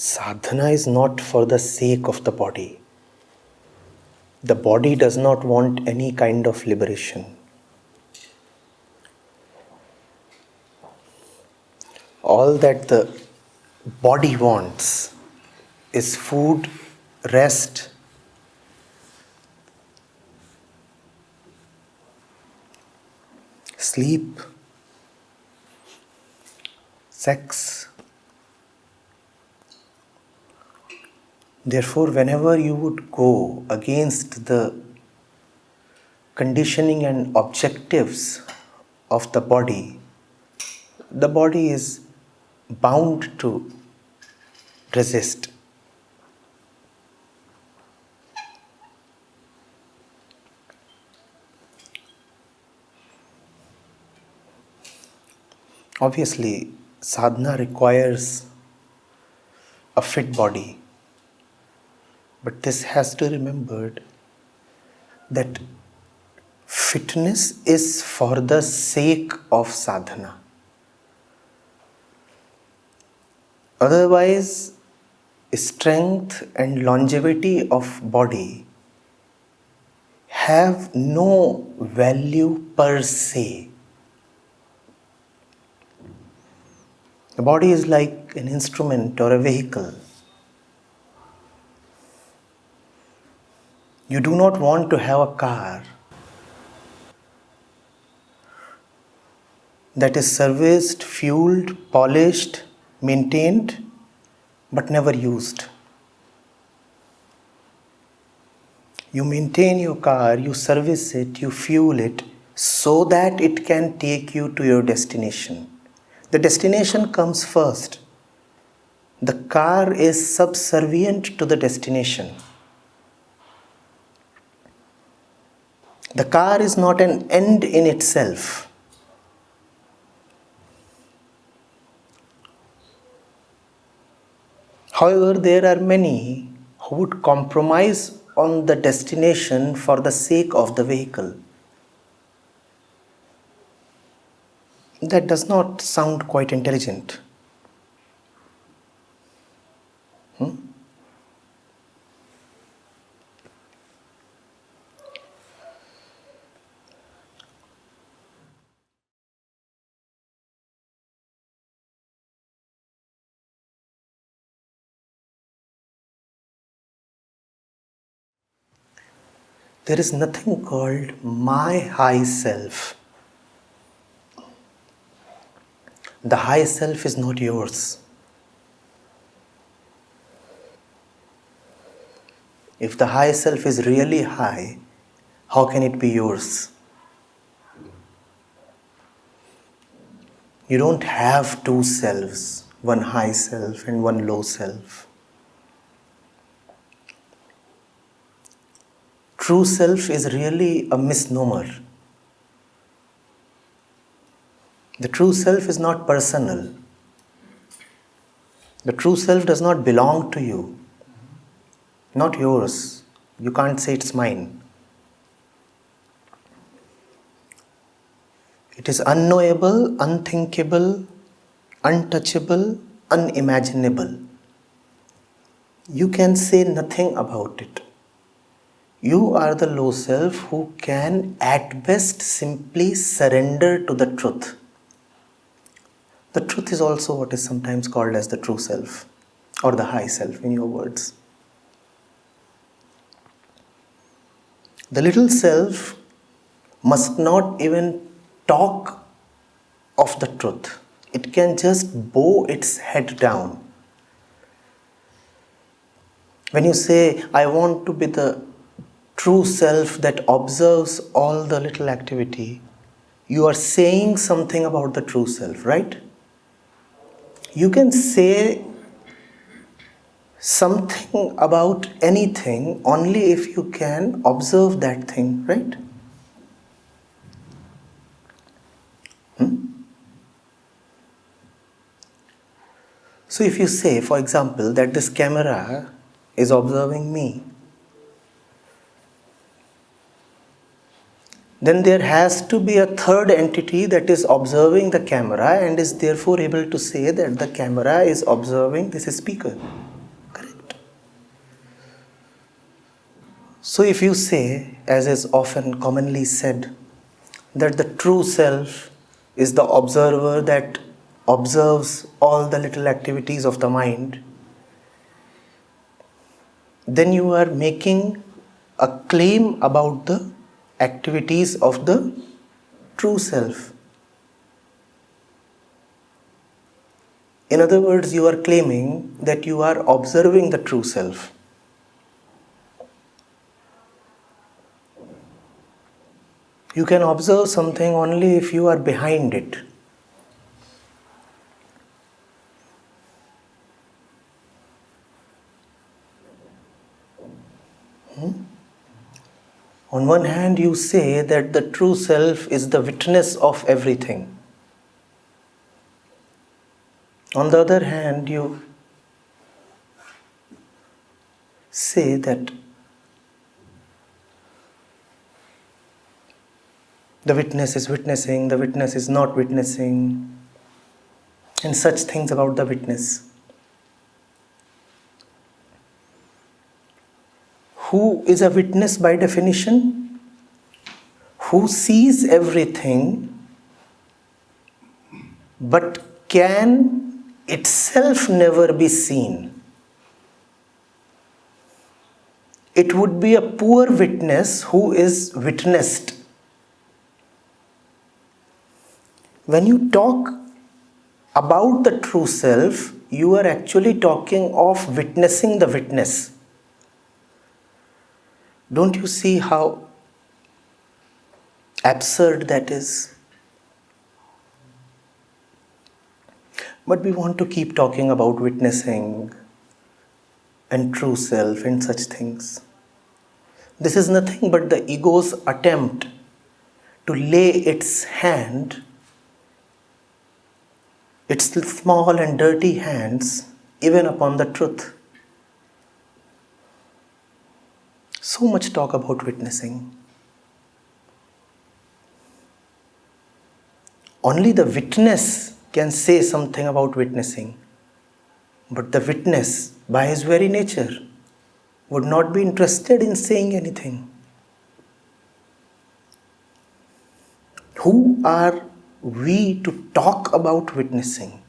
Sadhana is not for the sake of the body. The body does not want any kind of liberation. All that the body wants is food, rest, sleep, sex. Therefore, whenever you would go against the conditioning and objectives of the body is bound to resist. Obviously, sadhana requires a fit body. But this has to be remembered that fitness is for the sake of sadhana. Otherwise, strength and longevity of body have no value per se. The body is like an instrument or a vehicle. You do not want to have a car that is serviced, fueled, polished, maintained, but never used. You maintain your car, you service it, you fuel it so that it can take you to your destination. The destination comes first. The car is subservient to the destination. The car is not an end in itself. However, there are many who would compromise on the destination for the sake of the vehicle. That does not sound quite intelligent. There is nothing called my high self. The high self is not yours. If the high self is really high, how can it be yours? You don't have two selves, one high self and one low self. True self is really a misnomer. The true self is not personal. The true self does not belong to you, not yours. You can't say it's mine. It is unknowable, unthinkable, untouchable, unimaginable. You can say nothing about it. You are the low self who can at best simply surrender to the truth. The truth is also what is sometimes called as the true self or the high self in your words. The little self must not even talk of the truth. It can just bow its head down. When you say, I want to be the true self that observes all the little activity, you are saying something about the true self, right? You can say something about anything only if you can observe that thing, right? So if you say, for example, that this camera is observing me, then there has to be a third entity that is observing the camera and is therefore able to say that the camera is observing this speaker. So if you say, as is often commonly said, that the true self is the observer that observes all the little activities of the mind, then you are making a claim about the activities of the true self. In other words, you are claiming that you are observing the true self. You can observe something only if you are behind it. On one hand, you say that the true self is the witness of everything. On the other hand, you say that the witness is witnessing, the witness is not witnessing, and such things about the witness. Who is a witness by definition? Who sees everything but can itself never be seen. It would be a poor witness who is witnessed. When you talk about the true self, you are actually talking of witnessing the witness. Don't you see how absurd that is? But we want to keep talking about witnessing and true self and such things. This is nothing but the ego's attempt to lay its hand, its small and dirty hands, even upon the truth. So much talk about witnessing. Only the witness can say something about witnessing. But the witness, by his very nature, would not be interested in saying anything. Who are we to talk about witnessing?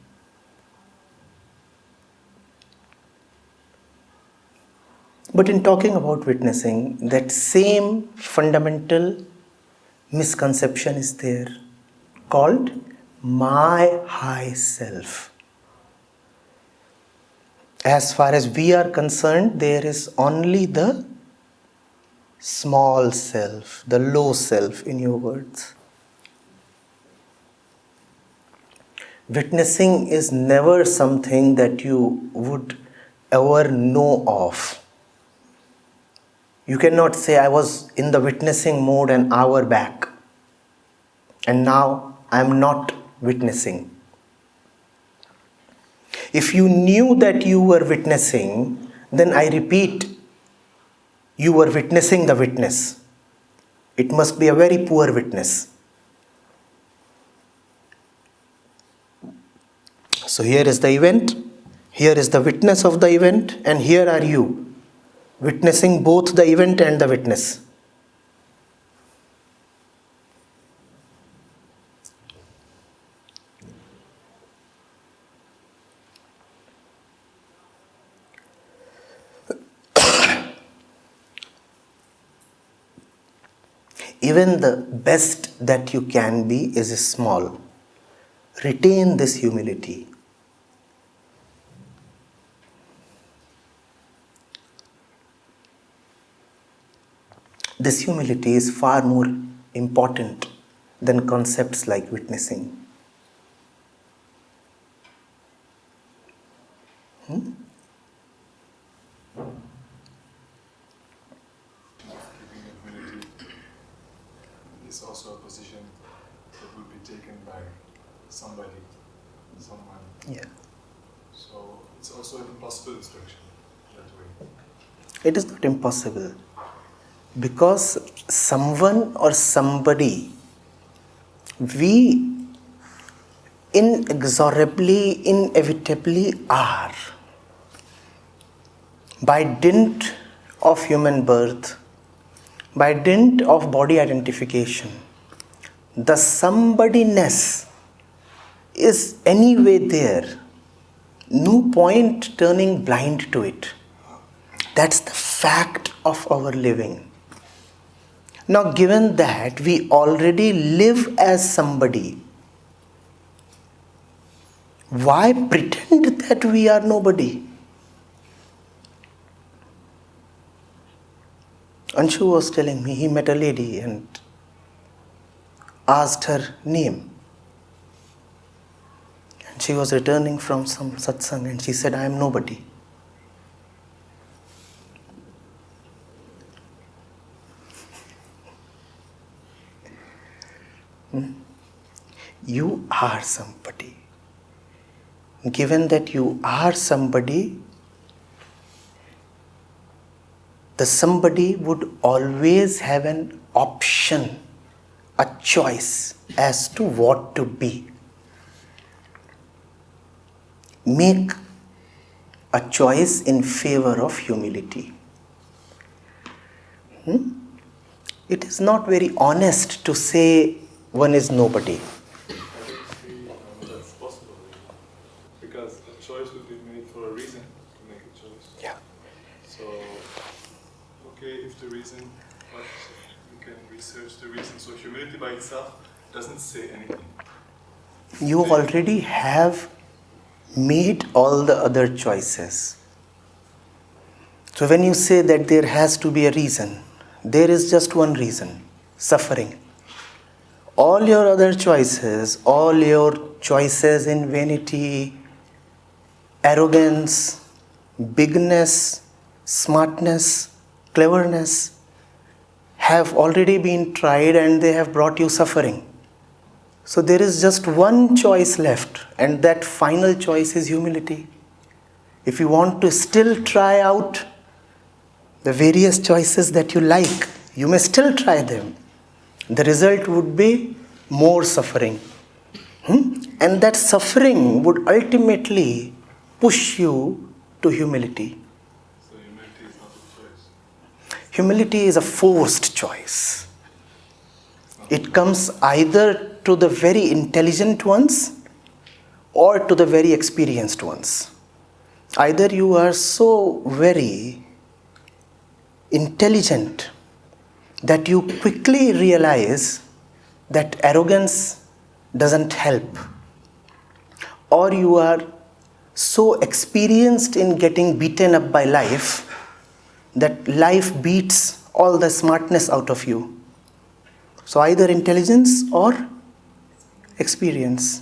But in talking about witnessing, that same fundamental misconception is there, called my high self. As far as we are concerned, there is only the small self, the low self, in your words. Witnessing is never something that you would ever know of. You cannot say, I was in the witnessing mode an hour back, and now I am not witnessing. If you knew that you were witnessing, then I repeat, you were witnessing the witness. It must be a very poor witness. So here is the event, here is the witness of the event, and here are you, witnessing both the event and the witness. Even the best that you can be is small. Retain this humility. This humility is far more important than concepts like witnessing. Keeping humility is also a position that will be taken by someone. Yeah. So it's also an impossible instruction that way. It is not impossible. Because someone or somebody, we inexorably, inevitably are. By dint of human birth, By dint of body identification, the somebodyness is anyway there. No point turning blind to it. That's the fact of our living. Now, given that we already live as somebody, why pretend that we are nobody? Anshu was telling me he met a lady and asked her name. And she was returning from some satsang and she said, I am nobody. You are somebody. Given that you are somebody, the somebody would always have an option, a choice as to what to be. Make a choice in favor of humility. It is not very honest to say one is nobody. I don't see that's possible. Because a choice would be made for a reason to make a choice. Yeah. So, okay, if the reason, but you can research the reason. So humility by itself doesn't say anything. You already have made all the other choices. So when you say that there has to be a reason, there is just one reason: suffering. All your other choices, all your choices in vanity, arrogance, bigness, smartness, cleverness, have already been tried and they have brought you suffering. So there is just one choice left, and that final choice is humility. If you want to still try out the various choices that you like, you may still try them. The result would be more suffering. And that suffering would ultimately push you to humility. So humility is not a choice. Humility is a forced choice. It comes either to the very intelligent ones or to the very experienced ones. Either you are so very intelligent that you quickly realize that arrogance doesn't help, or you are so experienced in getting beaten up by life that life beats all the smartness out of you. So either intelligence or experience.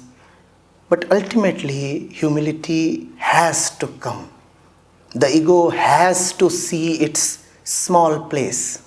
But ultimately, humility has to come. The ego has to see its small place.